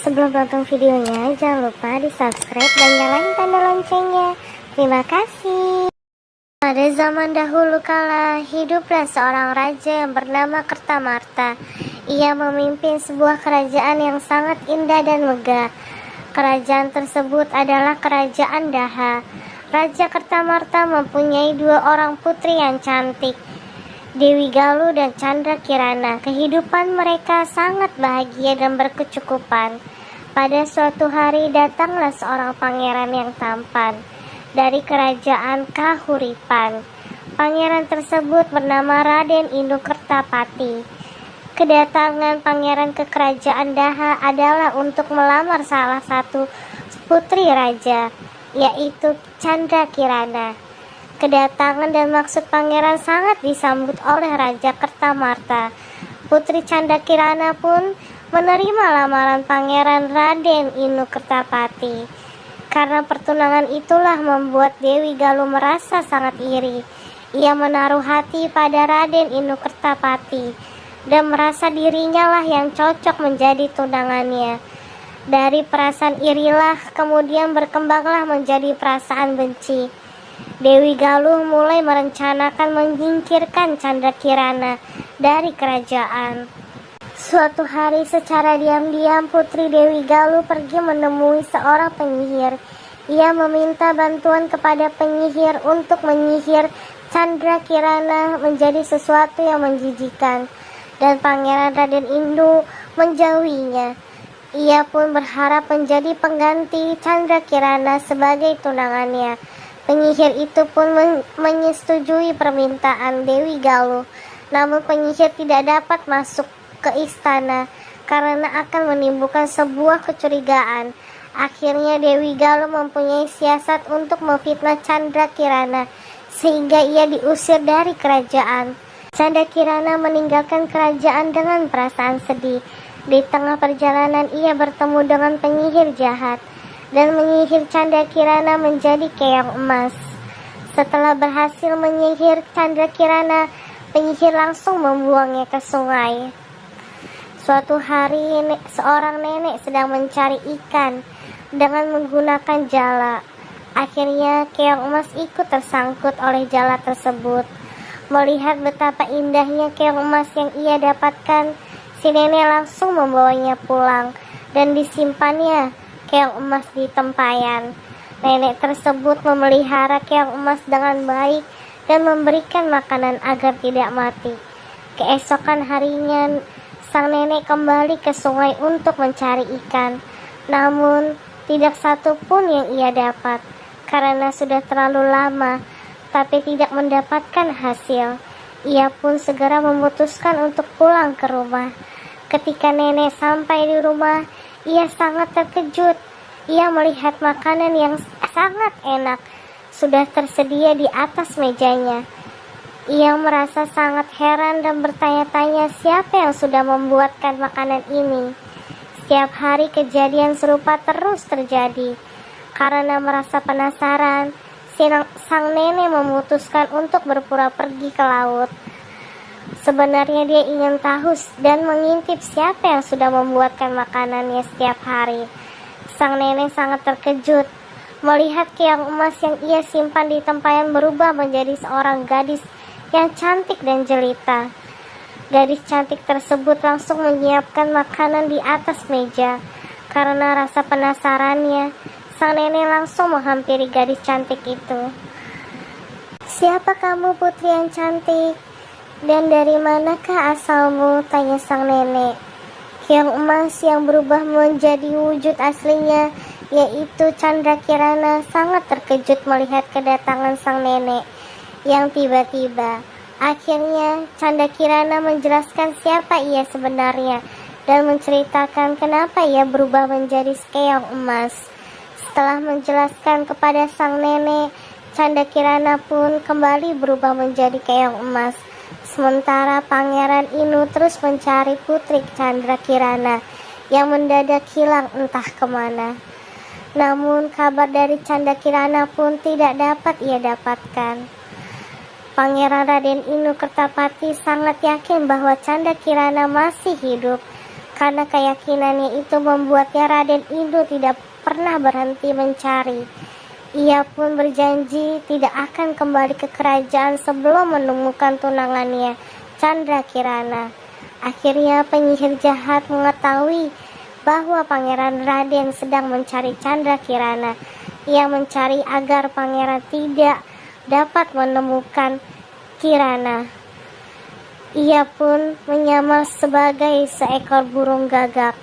Sebelum nonton videonya, jangan lupa di subscribe dan nyalain tanda loncengnya. Terima kasih. Pada zaman dahulu kala, hiduplah seorang raja yang bernama Kertamarta. Ia memimpin sebuah kerajaan yang sangat indah dan megah. Kerajaan tersebut adalah Kerajaan Daha. Raja Kertamarta mempunyai 2 orang putri yang cantik, Dewi Galuh dan Chandra Kirana. Kehidupan mereka sangat bahagia dan berkecukupan. Pada suatu hari datanglah seorang pangeran yang tampan dari kerajaan Kahuripan. Pangeran tersebut bernama Raden Inukertapati. Kedatangan pangeran ke kerajaan Daha adalah untuk melamar salah satu putri raja, yaitu Chandra Kirana. Kedatangan dan maksud pangeran sangat disambut oleh Raja Kertamarta. Putri Chandra Kirana pun menerima lamaran pangeran Raden Inukertapati. Karena pertunangan itulah membuat Dewi Galuh merasa sangat iri. Ia menaruh hati pada Raden Inukertapati dan merasa dirinya lah yang cocok menjadi tunangannya. Dari perasaan irilah kemudian berkembanglah menjadi perasaan benci. Dewi Galuh mulai merencanakan menyingkirkan Chandra Kirana dari kerajaan. Suatu hari secara diam-diam putri Dewi Galuh pergi menemui seorang penyihir. Ia meminta bantuan kepada penyihir untuk menyihir Chandra Kirana menjadi sesuatu yang menjijikan, dan pangeran Raden Indu menjauhinya. Ia pun berharap menjadi pengganti Chandra Kirana sebagai tunangannya. Penyihir itu pun menyetujui permintaan Dewi Galuh. Namun penyihir tidak dapat masuk ke istana karena akan menimbulkan sebuah kecurigaan. Akhirnya Dewi Galuh mempunyai siasat untuk memfitnah Chandra Kirana sehingga ia diusir dari kerajaan. Chandra Kirana meninggalkan kerajaan dengan perasaan sedih. Di tengah perjalanan ia bertemu dengan penyihir jahat dan menyihir Chandra Kirana menjadi keong emas. Setelah berhasil menyihir Chandra Kirana, penyihir langsung membuangnya ke sungai. Suatu hari seorang nenek sedang mencari ikan dengan menggunakan jala. Akhirnya keong emas ikut tersangkut oleh jala tersebut. Melihat betapa indahnya keong emas yang ia dapatkan, si nenek langsung membawanya pulang dan disimpannya keong emas di tempayan. Nenek tersebut memelihara keong emas dengan baik dan memberikan makanan agar tidak mati. Keesokan harinya, sang nenek kembali ke sungai untuk mencari ikan. Namun, tidak satu pun yang ia dapat karena sudah terlalu lama, tapi tidak mendapatkan hasil. Ia pun segera memutuskan untuk pulang ke rumah. Ketika nenek sampai di rumah, ia sangat terkejut. Ia melihat makanan yang sangat enak sudah tersedia di atas mejanya. Ia merasa sangat heran dan bertanya-tanya siapa yang sudah membuatkan makanan ini. Setiap hari kejadian serupa terus terjadi. Karena merasa penasaran, sang nenek memutuskan untuk berpura pergi ke laut. Sebenarnya dia ingin tahu dan mengintip siapa yang sudah membuatkan makanannya setiap hari. Sang nenek sangat terkejut melihat keong emas yang ia simpan di tempayan berubah menjadi seorang gadis yang cantik dan jelita. Gadis cantik tersebut langsung menyiapkan makanan di atas meja. Karena rasa penasarannya, sang nenek langsung menghampiri gadis cantik itu. "Siapa kamu, putri yang cantik? Dan dari manakah asalmu?" tanya sang nenek. Keong emas yang berubah menjadi wujud aslinya, yaitu Chandra Kirana, sangat terkejut melihat kedatangan sang nenek yang tiba-tiba. Akhirnya Chandra Kirana menjelaskan siapa ia sebenarnya dan menceritakan kenapa ia berubah menjadi keong emas. Setelah menjelaskan kepada sang nenek, Chandra Kirana pun kembali berubah menjadi keong emas. Sementara Pangeran Inu terus mencari putri Chandra Kirana yang mendadak hilang entah kemana. Namun kabar dari Chandra Kirana pun tidak dapat ia dapatkan. Pangeran Raden Inukertapati sangat yakin bahwa Chandra Kirana masih hidup Karena keyakinannya itu membuatnya Raden Indu tidak pernah berhenti mencari. Ia pun berjanji tidak akan kembali ke kerajaan sebelum menemukan tunangannya, Chandra Kirana. Akhirnya penyihir jahat mengetahui bahwa Pangeran Raden sedang mencari Chandra Kirana. Ia mencari agar pangeran tidak dapat menemukan Kirana. Ia pun menyamar sebagai seekor burung gagak.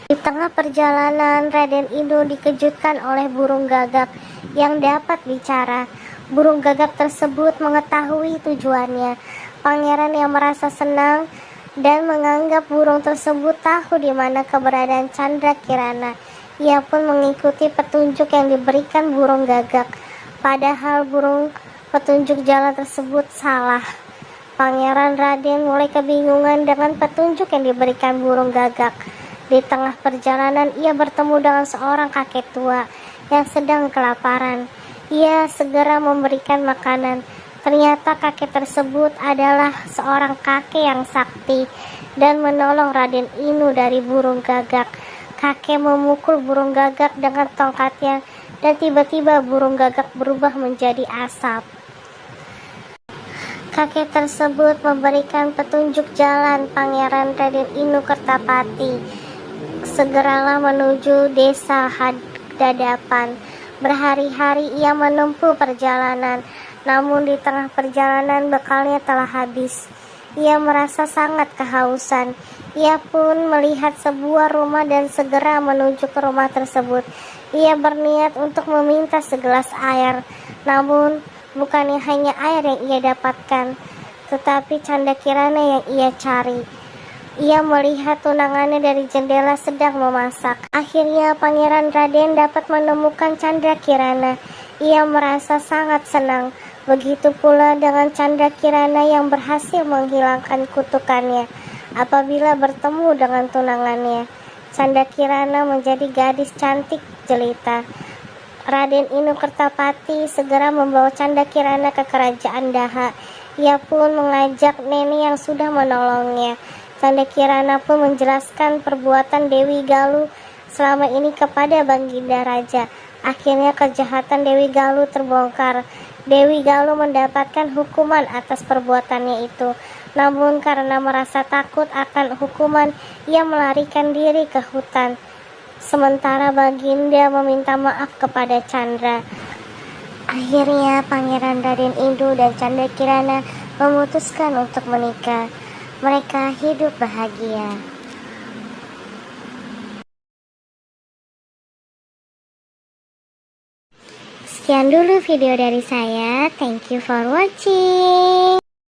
Di tengah perjalanan, Raden Indu dikejutkan oleh burung gagak yang dapat bicara. Burung gagak tersebut mengetahui tujuannya. Pangeran yang merasa senang dan menganggap burung tersebut tahu di mana keberadaan Chandra Kirana. Ia pun mengikuti petunjuk yang diberikan burung gagak. Padahal burung petunjuk jalan tersebut salah. Pangeran Raden mulai kebingungan dengan petunjuk yang diberikan burung gagak. Di tengah perjalanan ia bertemu dengan seorang kakek tua yang sedang kelaparan. Ia segera memberikan makanan. Ternyata kakek tersebut adalah seorang kakek yang sakti dan menolong Raden Indu dari burung gagak. Kakek memukul burung gagak dengan tongkatnya dan tiba-tiba burung gagak berubah menjadi asap. Kakek tersebut memberikan petunjuk jalan Pangeran Raden Indu Kertapati. Segeralah menuju desa Dadapan. Berhari-hari ia menempuh perjalanan, namun di tengah perjalanan bekalnya telah habis. Ia merasa sangat kehausan. Ia pun melihat sebuah rumah dan segera menuju ke rumah tersebut. Ia berniat untuk meminta segelas air, namun bukannya hanya air yang ia dapatkan, tetapi Chandra Kirana yang ia cari. Ia melihat tunangannya dari jendela sedang memasak. Akhirnya Pangeran Raden dapat menemukan Chandra Kirana. Ia merasa sangat senang. Begitu pula dengan Chandra Kirana yang berhasil menghilangkan kutukannya apabila bertemu dengan tunangannya. Chandra Kirana menjadi gadis cantik jelita. Raden Indu Kertapati segera membawa Chandra Kirana ke kerajaan Daha. Ia pun mengajak nenek yang sudah menolongnya. Chandra Kirana pun menjelaskan perbuatan Dewi Galuh selama ini kepada Baginda Raja. Akhirnya kejahatan Dewi Galuh terbongkar. Dewi Galuh mendapatkan hukuman atas perbuatannya itu. Namun karena merasa takut akan hukuman, ia melarikan diri ke hutan. Sementara Baginda meminta maaf kepada Chandra. Akhirnya Pangeran Raden Indu dan Chandra Kirana memutuskan untuk menikah. Mereka hidup bahagia. Sekian dulu video dari saya. Thank you for watching.